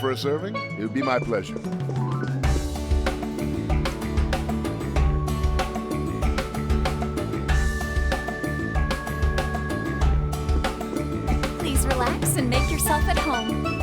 for a serving? It would be my pleasure. Please relax and make yourself at home.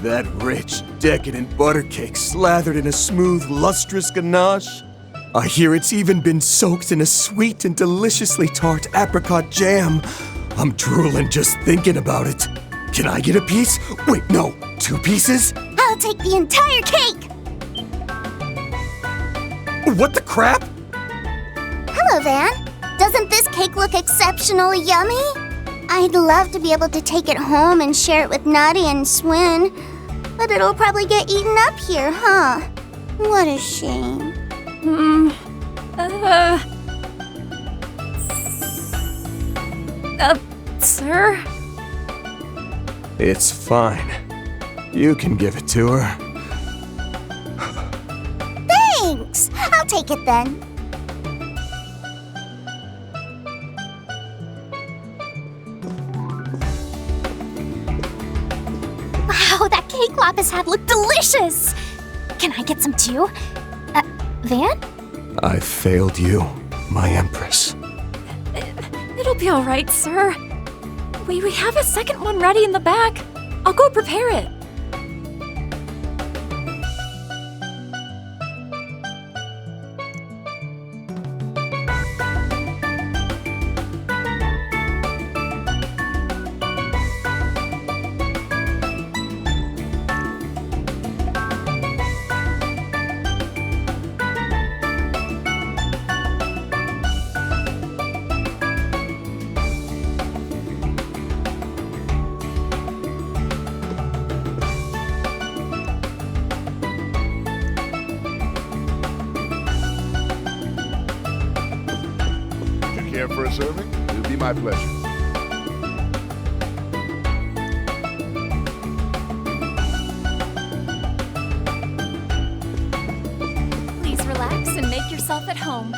That rich, decadent butter cake slathered in a smooth, lustrous ganache. I hear it's even been soaked in a sweet and deliciously tart apricot jam. I'm drooling just thinking about it. Can I get a piece? Wait, no, 2 pieces? I'll take the entire cake! What the crap? Hello, Van. Doesn't this cake look exceptionally yummy? I'd love to be able to take it home and share it with Nutty and Swin, but it'll probably get eaten up here, huh? What a shame. Sir? It's fine. You can give it to her. Thanks! I'll take it then. Wow, that cake Lapis had looked delicious! Can I get some too? Van? I failed you, my empress. It'll be all right, sir. We have a second one ready in the back. I'll go prepare it. Care for a serving? It'll be my pleasure. Please relax and make yourself at home.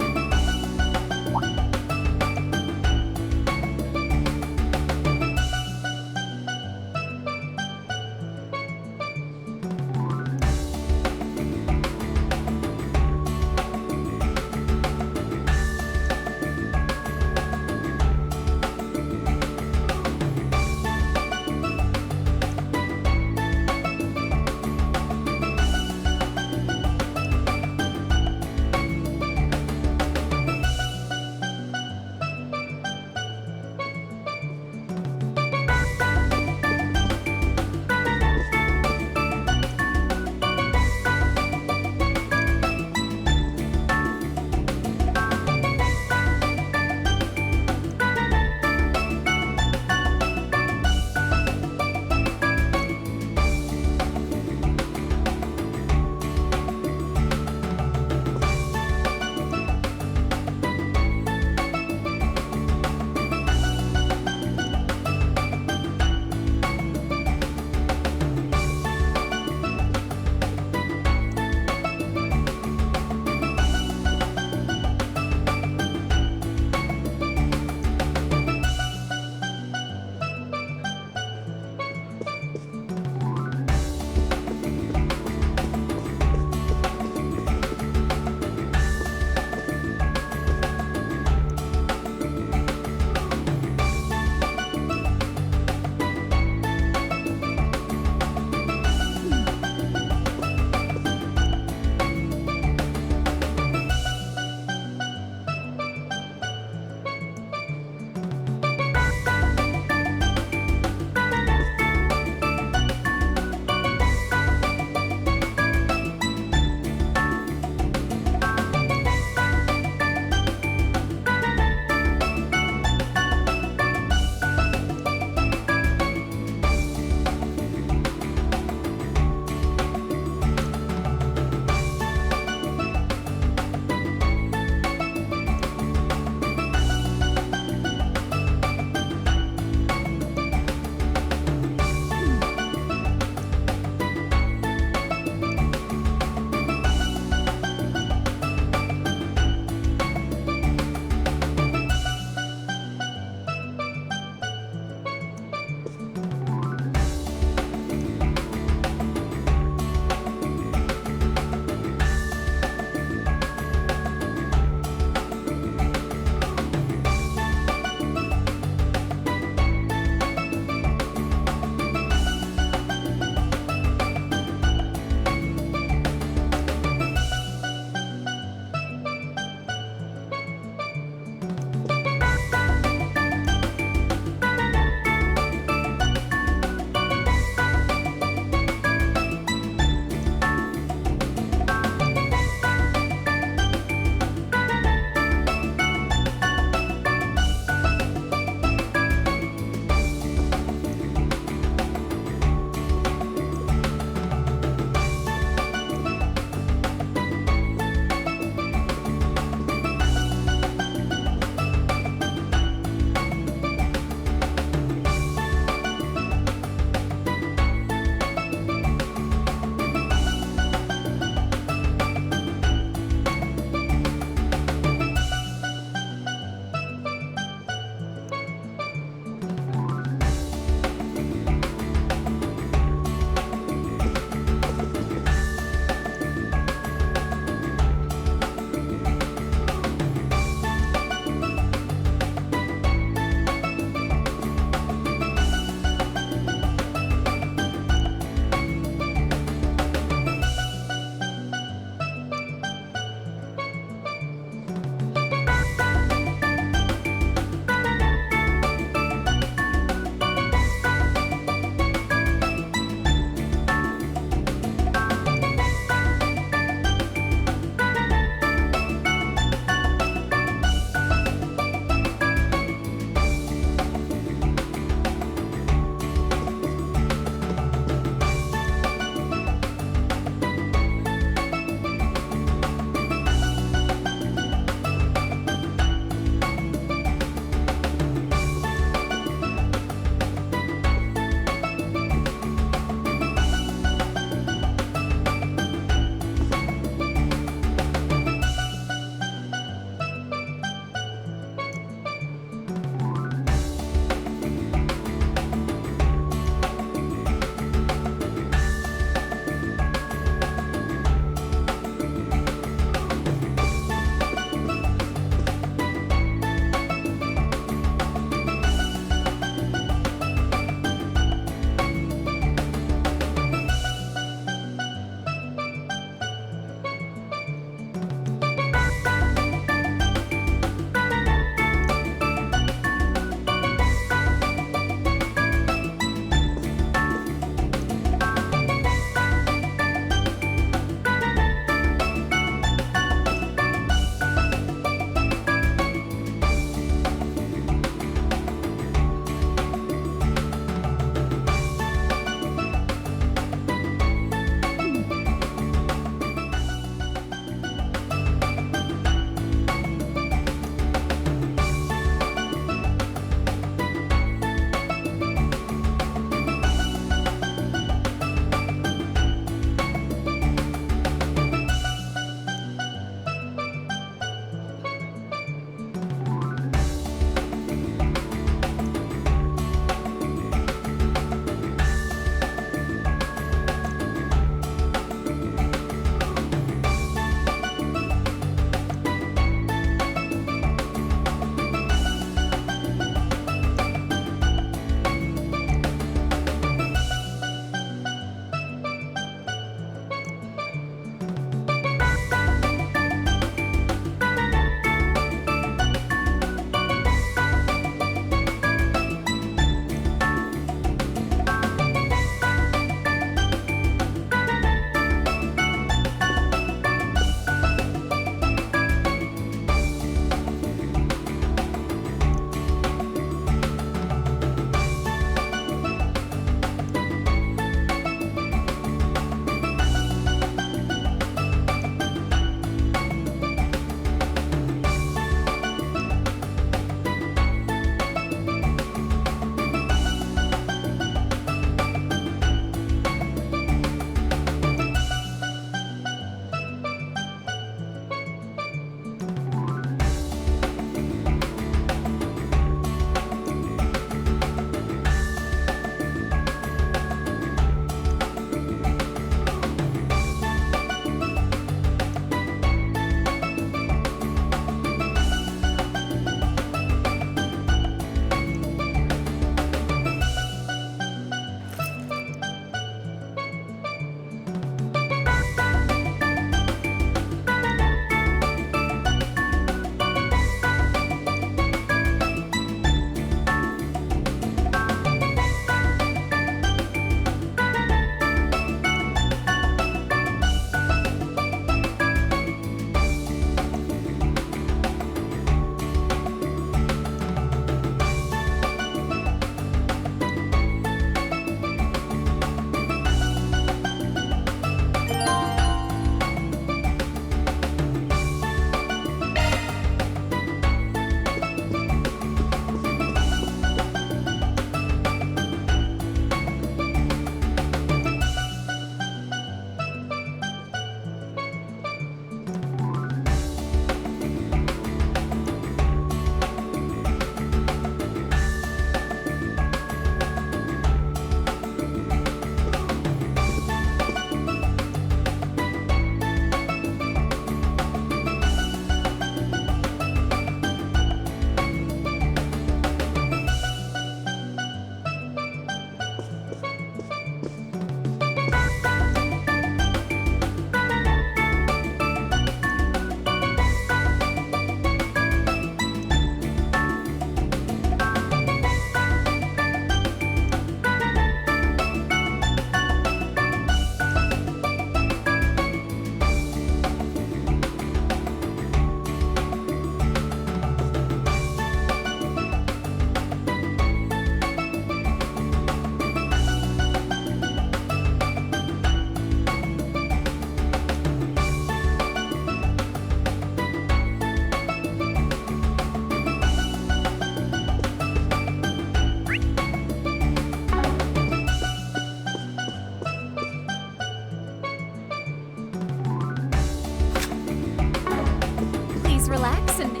relaxing me.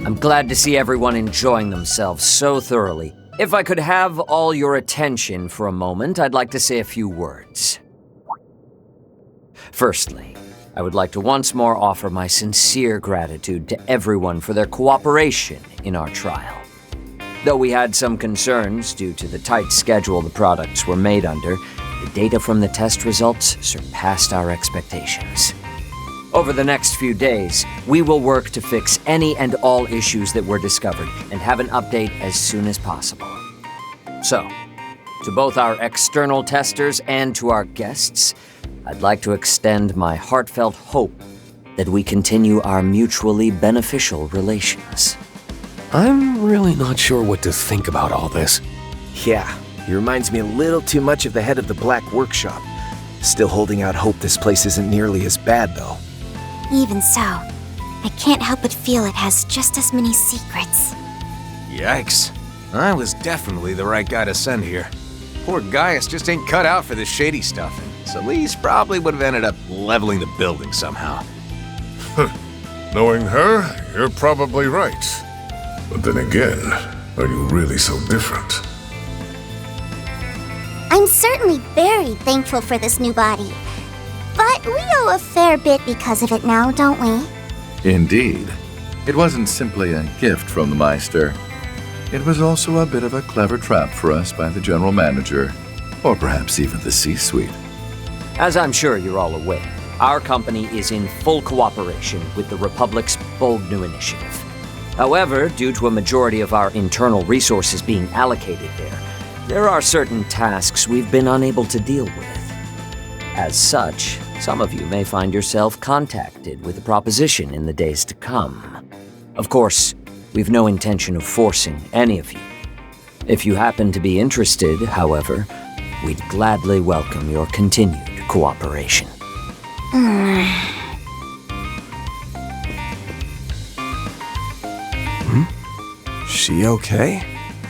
I'm glad to see everyone enjoying themselves so thoroughly. If I could have all your attention for a moment, I'd like to say a few words. Firstly, I would like to once more offer my sincere gratitude to everyone for their cooperation in our trial. Though we had some concerns due to the tight schedule the products were made under, the data from the test results surpassed our expectations. Over the next few days, we will work to fix any and all issues that were discovered and have an update as soon as possible. So, to both our external testers and to our guests, I'd like to extend my heartfelt hope that we continue our mutually beneficial relations. I'm really not sure what to think about all this. Yeah, he reminds me a little too much of the head of the Black Workshop. Still holding out hope this place isn't nearly as bad, though. Even so, I can't help but feel it has just as many secrets. Yikes. I was definitely the right guy to send here. Poor Gaius just ain't cut out for this shady stuff, and Celeste probably would have ended up leveling the building somehow. Knowing her, you're probably right. But then again, are you really so different? I'm certainly very thankful for this new body. But we owe a fair bit because of it now, don't we? Indeed. It wasn't simply a gift from the Meister. It was also a bit of a clever trap for us by the General Manager, or perhaps even the C-Suite. As I'm sure you're all aware, our company is in full cooperation with the Republic's bold new initiative. However, due to a majority of our internal resources being allocated there are certain tasks we've been unable to deal with. As such, some of you may find yourself contacted with a proposition in the days to come. Of course, we've no intention of forcing any of you. If you happen to be interested, however, we'd gladly welcome your continued cooperation. She okay?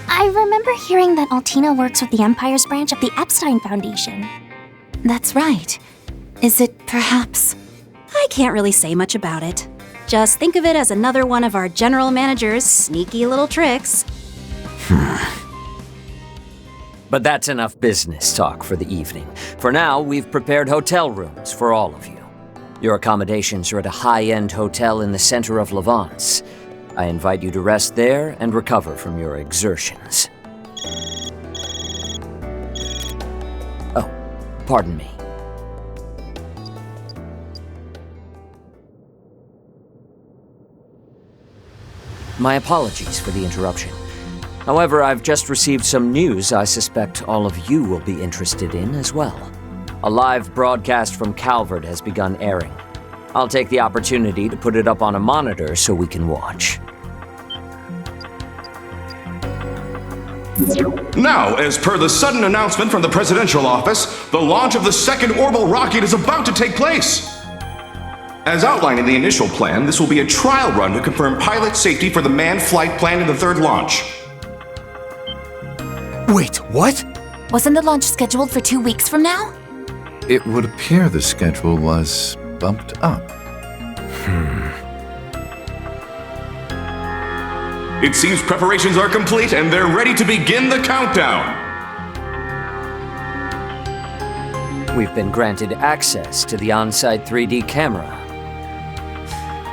I remember hearing that Altina works with the Empire's branch of the Epstein Foundation. That's right. Is it perhaps? I can't really say much about it. Just think of it as another one of our general manager's sneaky little tricks. But that's enough business talk for the evening. For now, we've prepared hotel rooms for all of you. Your accommodations are at a high-end hotel in the center of Levance. I invite you to rest there and recover from your exertions. Oh, pardon me. My apologies for the interruption. However, I've just received some news I suspect all of you will be interested in as well. A live broadcast from Calvert has begun airing. I'll take the opportunity to put it up on a monitor so we can watch. Now, as per the sudden announcement from the presidential office, the launch of the second orbital rocket is about to take place. As outlined in the initial plan, this will be a trial run to confirm pilot safety for the manned flight planned in the third launch. Wait, what? Wasn't the launch scheduled for 2 weeks from now? It would appear the schedule was bumped up. It seems preparations are complete and they're ready to begin the countdown. We've been granted access to the on-site 3D camera.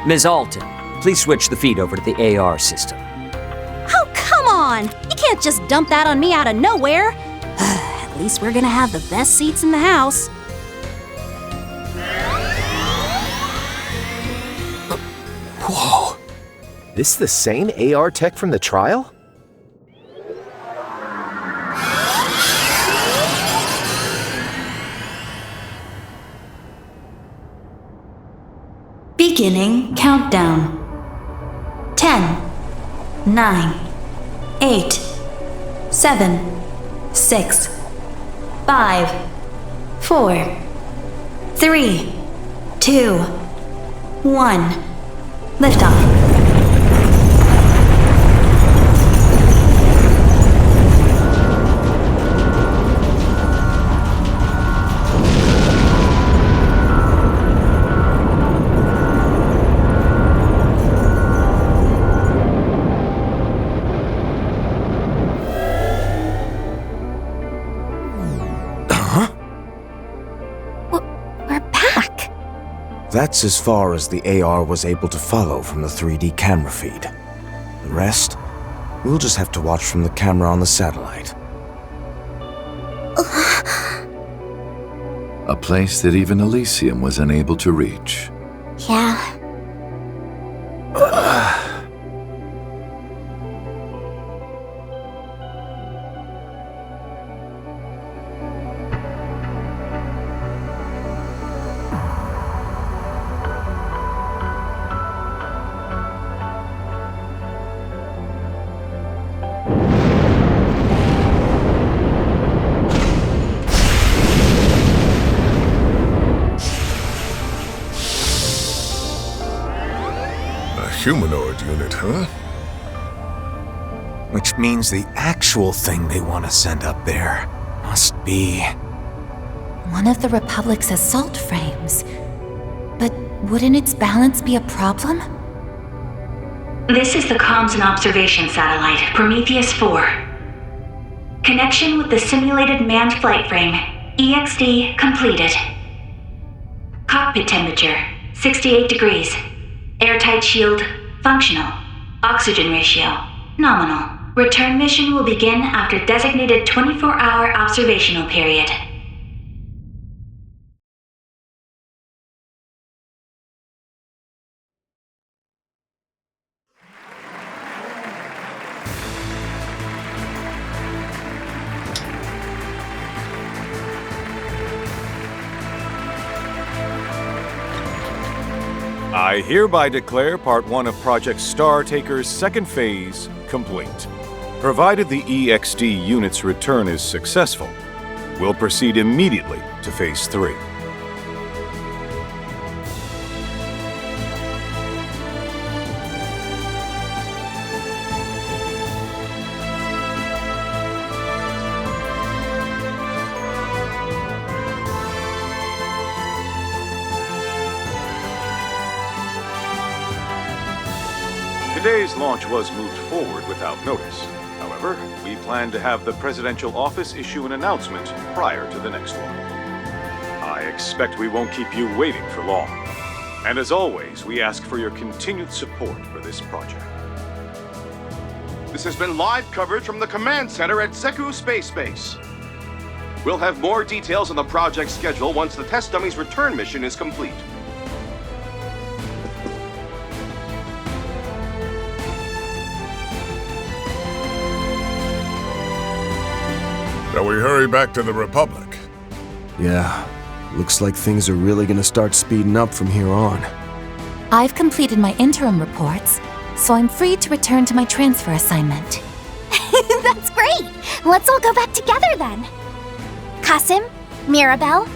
Ms. Alton, please switch the feed over to the AR system. Oh, come on! You can't just dump that on me out of nowhere! At least we're gonna have the best seats in the house. Whoa. This the same AR tech from the trial? Beginning countdown. 10, 9, 8, 7, 6, 5, 4, 3, 2, 1. Liftoff. That's as far as the AR was able to follow from the 3D camera feed. The rest, we'll just have to watch from the camera on the satellite. A place that even Elysium was unable to reach. Yeah. Humanoid unit, huh? Which means the actual thing they want to send up there must be... One of the Republic's assault frames. But wouldn't its balance be a problem? This is the Comms and Observation Satellite, Prometheus 4. Connection with the simulated manned flight frame, EXD completed. Cockpit temperature, 68 degrees. Airtight shield, functional. Oxygen ratio, nominal. Return mission will begin after designated 24-hour observational period. I hereby declare Part 1 of Project Star Taker's second phase complete. Provided the EXD unit's return is successful, we'll proceed immediately to Phase 3. Today's launch was moved forward without notice. However, we plan to have the Presidential Office issue an announcement prior to the next one. I expect we won't keep you waiting for long. And as always, we ask for your continued support for this project. This has been live coverage from the command center at Zeku Space Base. We'll have more details on the project schedule once the test dummy's return mission is complete. Shall we hurry back to the Republic? Yeah, looks like things are really gonna start speeding up from here on. I've completed my interim reports, so I'm free to return to my transfer assignment. That's great! Let's all go back together then. Kasim, Mirabelle,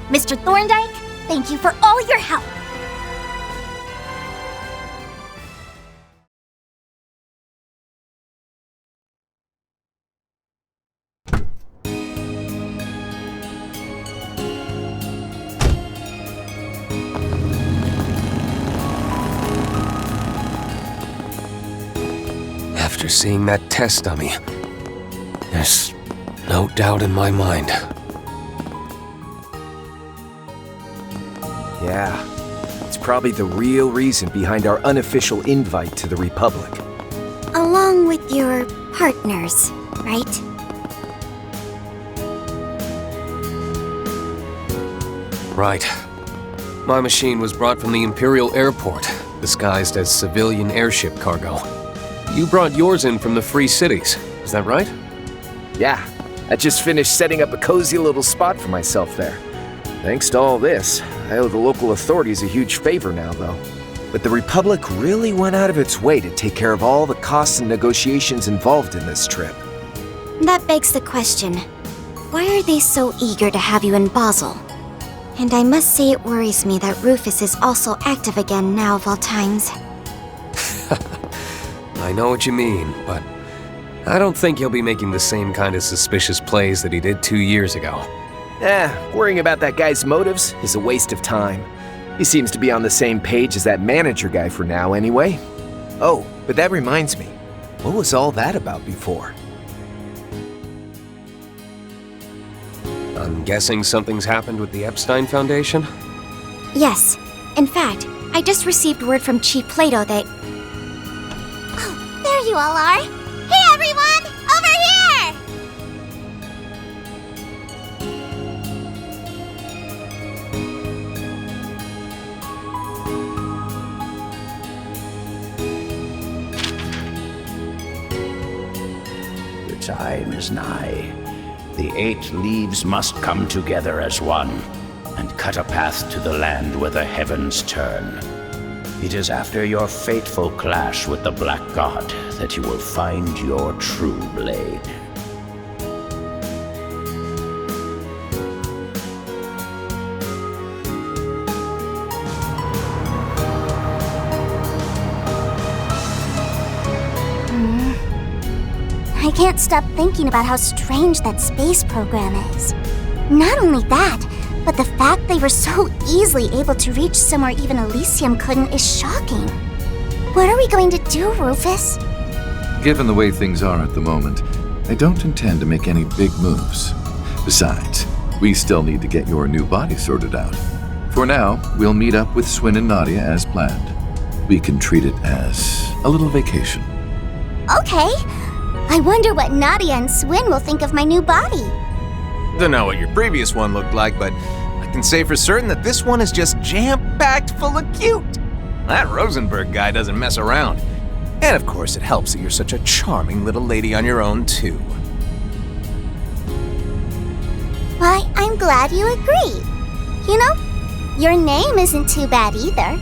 Mr. Thorndyke, thank you for all your help. After seeing that test dummy, there's no doubt in my mind. Yeah, it's probably the real reason behind our unofficial invite to the Republic. Along with your partners, right? Right. My machine was brought from the Imperial Airport, disguised as civilian airship cargo. You brought yours in from the Free Cities, is that right? Yeah, I just finished setting up a cozy little spot for myself there. Thanks to all this, I owe the local authorities a huge favor now, though. But the Republic really went out of its way to take care of all the costs and negotiations involved in this trip. That begs the question, why are they so eager to have you in Basel? And I must say it worries me that Rufus is also active again now of all times. I know what you mean, but I don't think he'll be making the same kind of suspicious plays that he did 2 years ago. Worrying about that guy's motives is a waste of time. He seems to be on the same page as that manager guy for now anyway. Oh, but that reminds me, what was all that about before? I'm guessing something's happened with the Epstein Foundation? Yes, In fact, I just received word from Chief Plato that... Oh, there you all are. Hey everyone! Over here! The time is nigh. The 8 leaves must come together as one, and cut a path to the land where the heavens turn. It is after your fateful clash with the Black God that you will find your true blade. I can't stop thinking about how strange that space program is. Not only that, but the fact they were so easily able to reach somewhere even Elysium couldn't is shocking. What are we going to do, Rufus? Given the way things are at the moment, I don't intend to make any big moves. Besides, we still need to get your new body sorted out. For now, we'll meet up with Swin and Nadia as planned. We can treat it as a little vacation. Okay. I wonder what Nadia and Swin will think of my new body. Don't know what your previous one looked like, but I can say for certain that this one is just jam-packed full of cute. That Rosenberg guy doesn't mess around. And of course, it helps that you're such a charming little lady on your own, too. Why, I'm glad you agree. You know, your name isn't too bad either.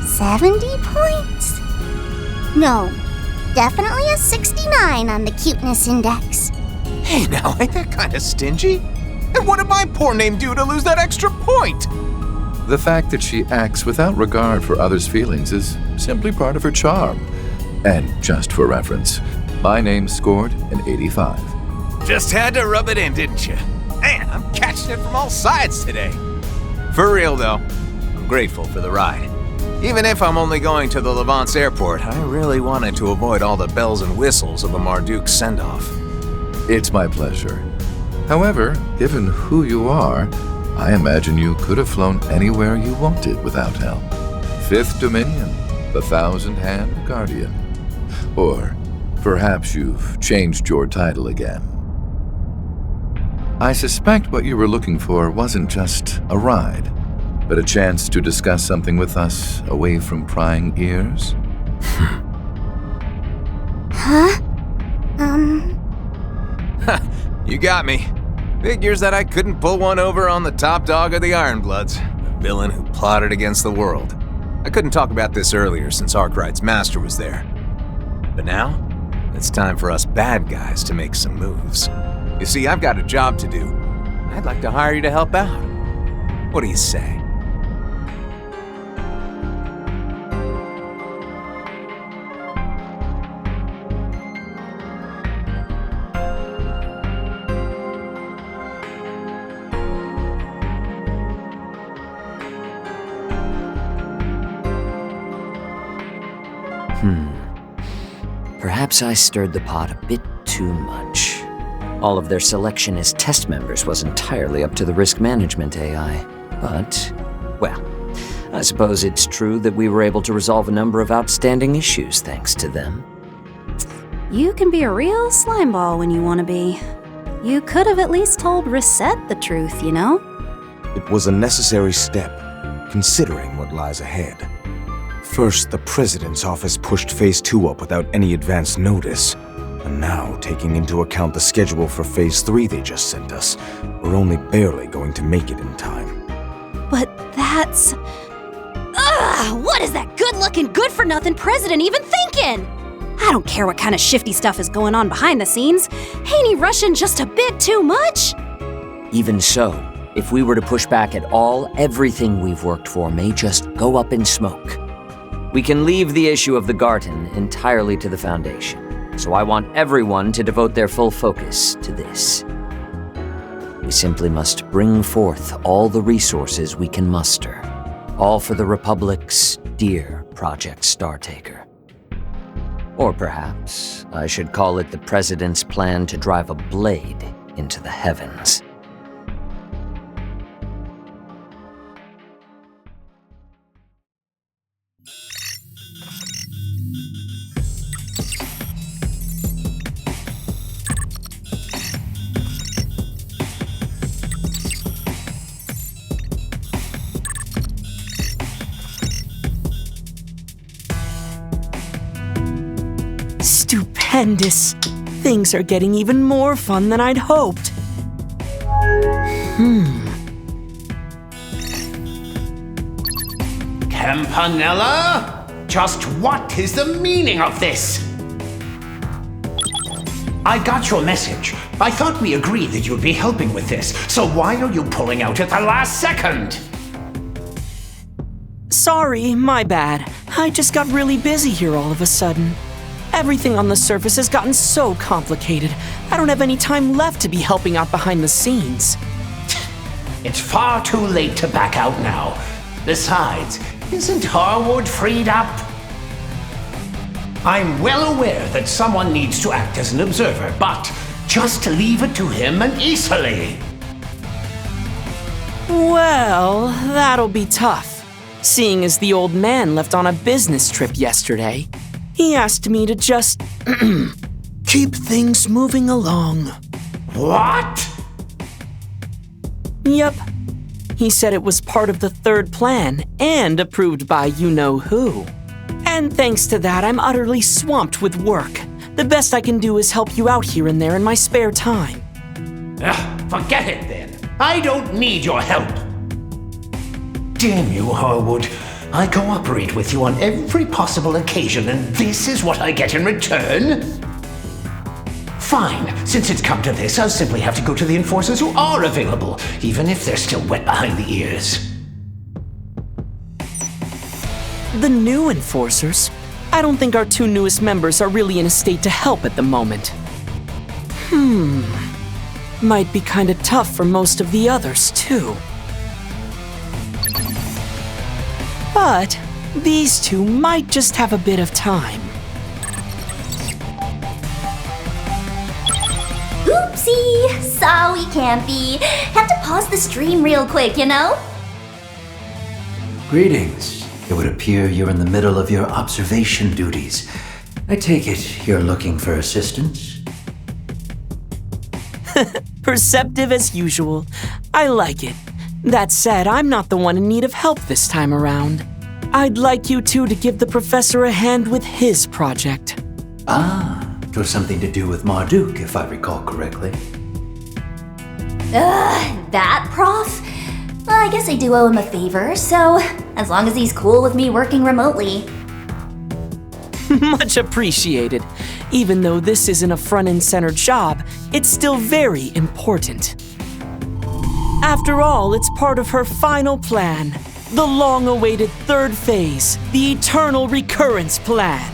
70 points? No, definitely a 69 on the cuteness index. Hey now, ain't that kind of stingy? And what did my poor name do to lose that extra point? The fact that she acts without regard for others' feelings is simply part of her charm. And just for reference, my name scored an 85. Just had to rub it in, didn't you? Man, I'm catching it from all sides today. For real though, I'm grateful for the ride. Even if I'm only going to the Levance airport, I really wanted to avoid all the bells and whistles of a Marduk send-off. It's my pleasure. However, given who you are, I imagine you could have flown anywhere you wanted without help. 5th Dominion, the Thousand-Hand Guardian. Or perhaps you've changed your title again. I suspect what you were looking for wasn't just a ride, but a chance to discuss something with us away from prying ears? Huh? You got me. Figures that I couldn't pull one over on the top dog of the Ironbloods, the villain who plotted against the world. I couldn't talk about this earlier since Arkwright's master was there. But now, it's time for us bad guys to make some moves. You see, I've got a job to do. I'd like to hire you to help out. What do you say? Perhaps I stirred the pot a bit too much. All of their selection as test members was entirely up to the risk management AI. But, well, I suppose it's true that we were able to resolve a number of outstanding issues thanks to them. You can be a real slimeball when you want to be. You could have at least told Reset the truth, you know? It was a necessary step, considering what lies ahead. First, the President's office pushed Phase 2 up without any advance notice. And now, taking into account the schedule for Phase 3 they just sent us, we're only barely going to make it in time. But that's... what is that good-looking, good-for-nothing president even thinking? I don't care what kind of shifty stuff is going on behind the scenes. Ain't he rushing just a bit too much? Even so, if we were to push back at all, everything we've worked for may just go up in smoke. We can leave the issue of the Garden entirely to the Foundation, so I want everyone to devote their full focus to this. We simply must bring forth all the resources we can muster, all for the Republic's dear Project Startaker. Or perhaps I should call it the President's plan to drive a blade into the heavens. Stupendous. Things are getting even more fun than I'd hoped. Campanella? Just what is the meaning of this? I got your message. I thought we agreed that you'd be helping with this, so why are you pulling out at the last second? Sorry, my bad. I just got really busy here all of a sudden. Everything on the surface has gotten so complicated. I don't have any time left to be helping out behind the scenes. It's far too late to back out now. Besides, isn't Harwood freed up? I'm well aware that someone needs to act as an observer, but just leave it to him and easily. Well, that'll be tough. Seeing as the old man left on a business trip yesterday, he asked me to just keep things moving along. What? Yep. He said it was part of the third plan and approved by you-know-who. And thanks to that, I'm utterly swamped with work. The best I can do is help you out here and there in my spare time. Forget it then. I don't need your help. Damn you, Harwood. I cooperate with you on every possible occasion, and this is what I get in return? Fine. Since it's come to this, I'll simply have to go to the enforcers who are available, even if they're still wet behind the ears. The new enforcers? I don't think our two newest members are really in a state to help at the moment. Might be kinda tough for most of the others, too. But these two might just have a bit of time. Oopsie! Sorry, Campy. Have to pause the stream real quick, you know? Greetings. It would appear you're in the middle of your observation duties. I take it you're looking for assistance? Perceptive as usual. I like it. That said, I'm not the one in need of help this time around. I'd like you two to give the professor a hand with his project. It was something to do with Marduk, if I recall correctly. That prof? Well, I guess I do owe him a favor, so as long as he's cool with me working remotely. Much appreciated. Even though this isn't a front and center job, it's still very important. After all, it's part of her final plan. The long-awaited third phase, the Eternal Recurrence Plan.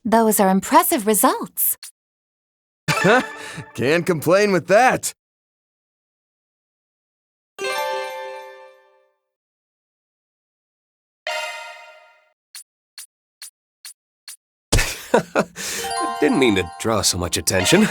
Those are impressive results. Can't complain with that. Didn't mean to draw so much attention.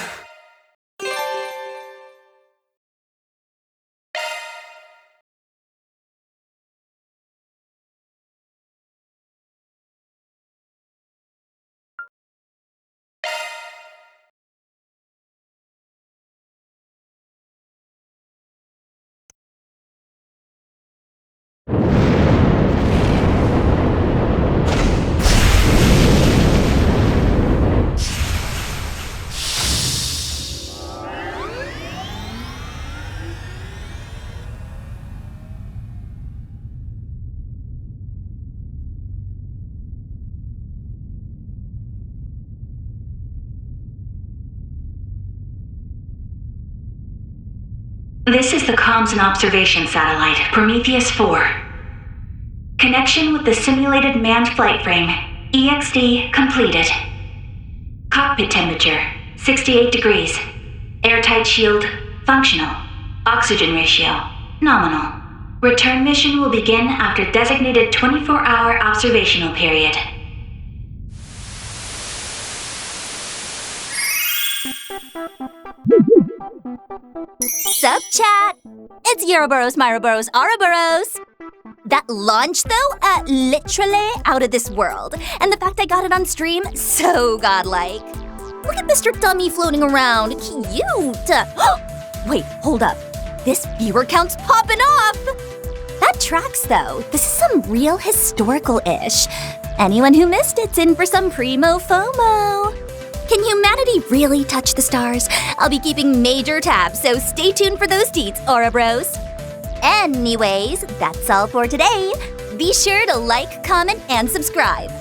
This is the comms and observation satellite, Prometheus 4. Connection with the simulated manned flight frame, EXD completed. Cockpit temperature, 68 degrees. Airtight shield, functional. Oxygen ratio, nominal. Return mission will begin after designated 24-hour observational period. Sup, chat? It's Ouroboros, Myroboros, Ouroboros. That launch, though, literally out of this world. And the fact I got it on stream, so godlike. Look at Mr. Dummy floating around. Cute. Wait, hold up. This viewer count's popping off. That tracks, though. This is some real historical-ish. Anyone who missed it's in for some primo FOMO. Can humanity really touch the stars? I'll be keeping major tabs, so stay tuned for those deets, Ouroboros. Anyways, that's all for today. Be sure to like, comment, and subscribe.